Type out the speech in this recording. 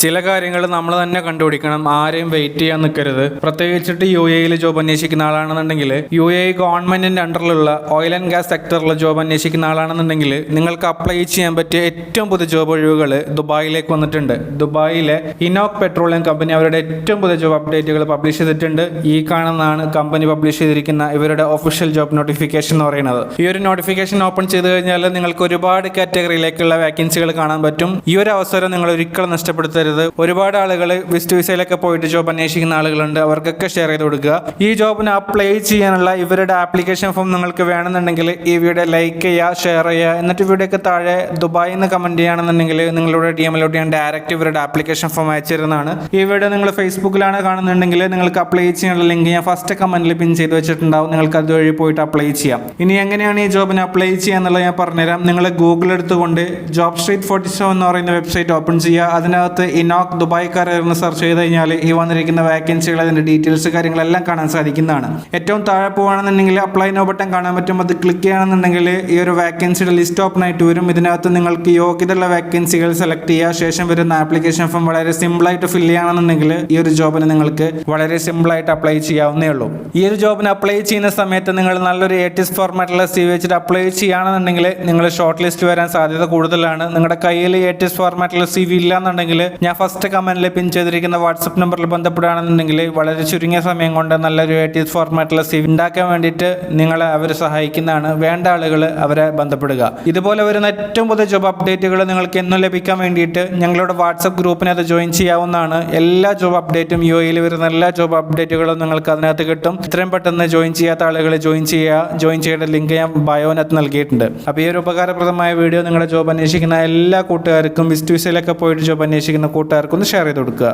ചില കാര്യങ്ങൾ നമ്മൾ തന്നെ കണ്ടുപിടിക്കണം. ആരെയും വെയിറ്റ് ചെയ്യാൻ നിൽക്കരുത്. പ്രത്യേകിച്ചിട്ട് UAE ജോബ് അന്വേഷിക്കുന്ന ആളാണെന്നുണ്ടെങ്കിൽ UAE ഗവൺമെന്റിന്റെ അണ്ടറിലുള്ള ഓയിൽ ആൻഡ് ഗ്യാസ് സെക്ടറിലുള്ള ജോബ് അന്വേഷിക്കുന്ന ആളാണെന്നുണ്ടെങ്കിൽ നിങ്ങൾക്ക് അപ്ലൈ ചെയ്യാൻ പറ്റിയ ഏറ്റവും പുതിയ ജോബ് ഒഴിവുകൾ ദുബായിലേക്ക് വന്നിട്ടുണ്ട്. ദുബായിലെ ഇനോക് പെട്രോളിയം കമ്പനി അവരുടെ ഏറ്റവും പുതിയ ജോബ് അപ്ഡേറ്റുകൾ പബ്ലിഷ് ചെയ്തിട്ടുണ്ട്. ഈ കാണുന്നതാണ് കമ്പനി പബ്ലിഷ് ചെയ്തിരിക്കുന്ന ഇവരുടെ ഒഫീഷ്യൽ ജോബ് നോട്ടിഫിക്കേഷൻ എന്ന് പറയുന്നത്. ഈ ഒരു നോട്ടിഫിക്കേഷൻ ഓപ്പൺ ചെയ്ത് കഴിഞ്ഞാൽ നിങ്ങൾക്ക് ഒരുപാട് കാറ്റഗറിയിലേക്കുള്ള വാക്കൻസികൾ കാണാൻ പറ്റും. ഈ ഒരു അവസരം നിങ്ങൾ ഒരിക്കലും നഷ്ടപ്പെടുത്തരുത്. ഒരുപാട് ആളുകൾ വിസിറ്റ് വിസയിലൊക്കെ പോയിട്ട് ജോബ് അന്വേഷിക്കുന്ന ആളുകളുണ്ട്. അവർക്കൊക്കെ ഷെയർ ചെയ്ത് കൊടുക്കുക. ഈ ജോബിന് അപ്ലൈ ചെയ്യാനുള്ള ഇവരുടെ ആപ്ലിക്കേഷൻ ഫോം നിങ്ങൾക്ക് വേണമെന്നുണ്ടെങ്കിൽ ഈ വീഡിയോ ലൈക്ക് ചെയ്യുക, ഷെയർ ചെയ്യുക. എന്നിട്ട് വീഡിയോക്ക് താഴെ ദുബായിൽ നിന്ന് കമന്റ് ചെയ്യുകയാണെന്നുണ്ടെങ്കിൽ നിങ്ങളുടെ DM-ലോട്ട് ഞാൻ ഡയറക്റ്റ് ഇവരുടെ ആപ്ലിക്കേഷൻ ഫോം അയച്ചിരുന്നതാണ്. ഈ വീഡിയോ നിങ്ങൾ ഫേസ്ബുക്കിലാണ് കാണുന്നുണ്ടെങ്കിൽ നിങ്ങൾക്ക് അപ്ലൈ ചെയ്യാനുള്ള ലിങ്ക് ഞാൻ ഫസ്റ്റ് കമന്റിൽ പിൻ ചെയ്ത് വെച്ചിട്ടുണ്ടാവും. നിങ്ങൾക്ക് അതുവഴി പോയിട്ട് അപ്ലൈ ചെയ്യാം. ഇനി എങ്ങനെയാണ് ഈ ജോബിന് അപ്ലൈ ചെയ്യുക എന്നുള്ളത് ഞാൻ പറഞ്ഞുതരാം. നിങ്ങൾ ഗൂഗിൾ എടുത്തുകൊണ്ട് ജോബ് സ്ട്രീറ്റ് 47 എന്ന് പറയുന്ന വെബ്സൈറ്റ് ഓപ്പൺ ചെയ്യുക. അതിനകത്ത് ഇനോക് ദുബായ് കറിയർ എന്ന് സെർച്ച് ചെയ്ത് കഴിഞ്ഞാൽ ഈ വന്നിരിക്കുന്ന വാക്കൻസികൾ, അതിന്റെ ഡീറ്റെയിൽസ് കാര്യങ്ങളെല്ലാം കാണാൻ സാധിക്കുന്നതാണ്. ഏറ്റവും താഴെ പോകുകയാണെന്നുണ്ടെങ്കിൽ അപ്ലൈ നോ ബട്ടൺ കാണാൻ പറ്റും. അത് ക്ലിക്ക് ചെയ്യുകയാണെന്നുണ്ടെങ്കിൽ ഈ ഒരു വാക്കൻസിയുടെ ലിസ്റ്റ് ഓപ്പൺ ആയിട്ട് വരും. ഇതിനകത്ത് നിങ്ങൾക്ക് യോഗ്യതയുള്ള വാക്കൻസികൾ സെലക്ട് ചെയ്യുക. ശേഷം വരുന്ന ആപ്ലിക്കേഷൻ ഫോം വളരെ സിമ്പിൾ ആയിട്ട് ഫില്ല് ചെയ്യുകയാണെന്നുണ്ടെങ്കിൽ ഈ ഒരു ജോബിന് നിങ്ങൾക്ക് വളരെ സിമ്പിൾ ആയിട്ട് അപ്ലൈ ചെയ്യാവുന്നേ ഉള്ളൂ. ഈ ഒരു ജോബിന് അപ്ലൈ ചെയ്യുന്ന സമയത്ത് നിങ്ങൾ നല്ലൊരു ATS ഫോർമാറ്റിലുള്ള CV വെച്ചിട്ട് അപ്ലൈ ചെയ്യുകയാണെന്നുണ്ടെങ്കിൽ നിങ്ങൾ ഷോർട്ട് ലിസ്റ്റ് വരാൻ സാധ്യത കൂടുതലാണ്. നിങ്ങളുടെ കയ്യിൽ ATS ഫോർമാറ്റിലുള്ള CV ഇല്ലാന്നുണ്ടെങ്കിൽ ഞാൻ ഫസ്റ്റ് കമന്റിൽ പിൻ ചെയ്തിരിക്കുന്ന വാട്സപ്പ് നമ്പറിൽ ബന്ധപ്പെടുകയാണെന്നുണ്ടെങ്കിൽ വളരെ ചുരുങ്ങിയ സമയം കൊണ്ട് നല്ലൊരു ATS ഫോർമാറ്റിലുള്ള CV ഉണ്ടാക്കാൻ വേണ്ടിയിട്ട് നിങ്ങളെ അവർ സഹായിക്കുന്നതാണ്. വേണ്ട ആളുകൾ അവരെ ബന്ധപ്പെടുക. ഇതുപോലെ വരുന്ന ഏറ്റവും പുതിയ ജോബ് അപ്ഡേറ്റുകൾ നിങ്ങൾക്ക് എന്നും ലഭിക്കാൻ വേണ്ടിയിട്ട് ഞങ്ങളുടെ വാട്സപ്പ് ഗ്രൂപ്പിനകത്ത് ജോയിൻ ചെയ്യാവുന്നതാണ്. എല്ലാ ജോബ് അപ്ഡേറ്റും UAE വരുന്ന എല്ലാ ജോബ് അപ്ഡേറ്റുകളും നിങ്ങൾക്ക് അതിനകത്ത് കിട്ടും. ഇത്രയും പെട്ടെന്ന് ജോയിൻ ചെയ്യാത്ത ആളുകൾ ജോയിൻ ചെയ്യുക. ജോയിൻ ചെയ്യേണ്ട ലിങ്ക് ഞാൻ ബയോനകത്ത് നൽകിയിട്ടുണ്ട്. അപ്പോൾ ഈ ഒരു ഉപകാരപ്രദമായ വീഡിയോ നിങ്ങളുടെ ജോബ് അന്വേഷിക്കുന്ന എല്ലാ കൂട്ടുകാർക്കും, വിസിറ്റ് വിസയിലൊക്കെ പോയിട്ട് ജോബ് അന്വേഷിക്കുന്ന കൂട്ടുകാർക്കും ഒന്ന് ഷെയർ ചെയ്ത് കൊടുക്കുക.